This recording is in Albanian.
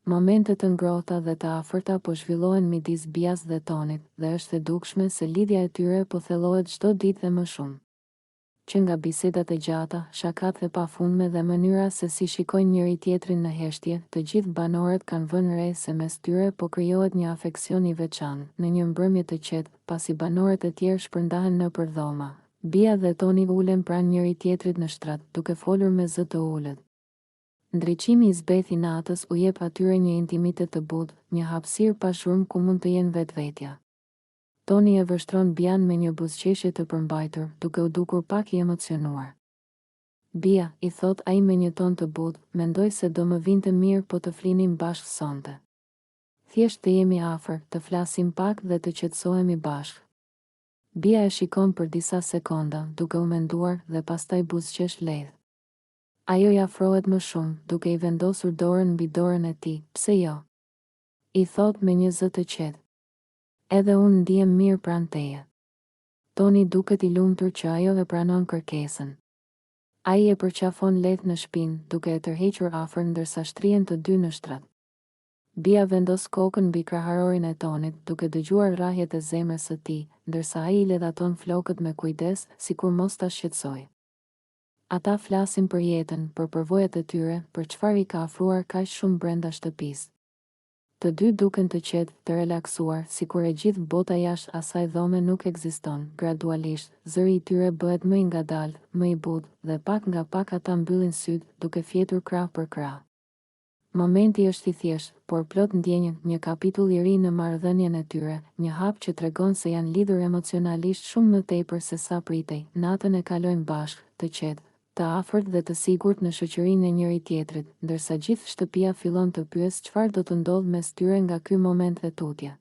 Momentet të ngrohta dhe të afërta po zhvillohen midis Bias dhe Tonit, dhe është e dukshme se lidhja e tyre po thellohet çdo ditë dhe më shumë. Që nga bisedat e gjata, shakat e pafundme dhe mënyra se si shikojnë njëri tjetrin në heshtje, të gjithë banorët kanë vënë re se mes tyre po krijohet një afeksion i veçantë. Në një mbrëmje të qetë, pasi banorët e tjerë shpërndahen nëpër dhoma, Bia dhe Toni ulen pranë njëri tjetrit në shtrat, duke folur me zë të ulët. Ndriçimi i zbethi natës u jep atyre një intimitet të butë, një hapësirë pa shurmë ku mund të jenë vetvetja. Toni e vështron Bian me një buzëqeshje të përmbajtur, duke u dukur pak i emocionuar. Bia, i thot ai me një ton të butë, mendoj se do më vinte mirë po të flinim bashkë sonte. Thjesht të jemi afër, të flasim pak dhe të qetësohemi bashkë. Bia e shikon për disa sekonda, duke u menduar dhe pastaj buzëqesh lehtë. Ajo i afrohet më shumë, duke i vendosur dorën mbi dorën e tij. Pse jo? I thot me një zë të qetë. Edhe unë ndihem mirë pranë teje. Toni duket i lumtur që ajo e pranon kërkesën. Ai e përqafon lehtë në shpinë, duke e tërhequr afër ndërsa shtrihen të dy në shtrat. Bia vendos kokën mbi kraharorin e Tonit, duke dëgjuar rrahjet e zemrës së tij, ndërsa ai I ledhaton flokët me kujdes, sikur mos ta shqetësojë. Ata flasin për jetën, për përvojat e tyre, për çfarë I ka afruar kaq shumë brenda shtëpisë. Të dy duken të qetë, të relaksuar, sikur e gjithë bota jashtë asaj dhome nuk ekziston. Gradualisht, zëri I tyre bëhet më I ngadalë, më I butë, dhe pak nga pak ata mbyllin sytë, duke fjetur krah për krah. Momenti është I thjeshtë, por plot ndjenjë, një kapitull I ri në marrëdhënien e tyre, një hap që tregon se janë lidhur emocionalisht shumë më tepër se sa pritej. Natën e kalojnë bashkë, të qetë, të afërt dhe të sigurt në shoqërinë e njëri tjetrit, ndërsa gjithë shtëpia fillon të pyes çfarë do të ndodhë mes tyre nga ky moment dhe tutje.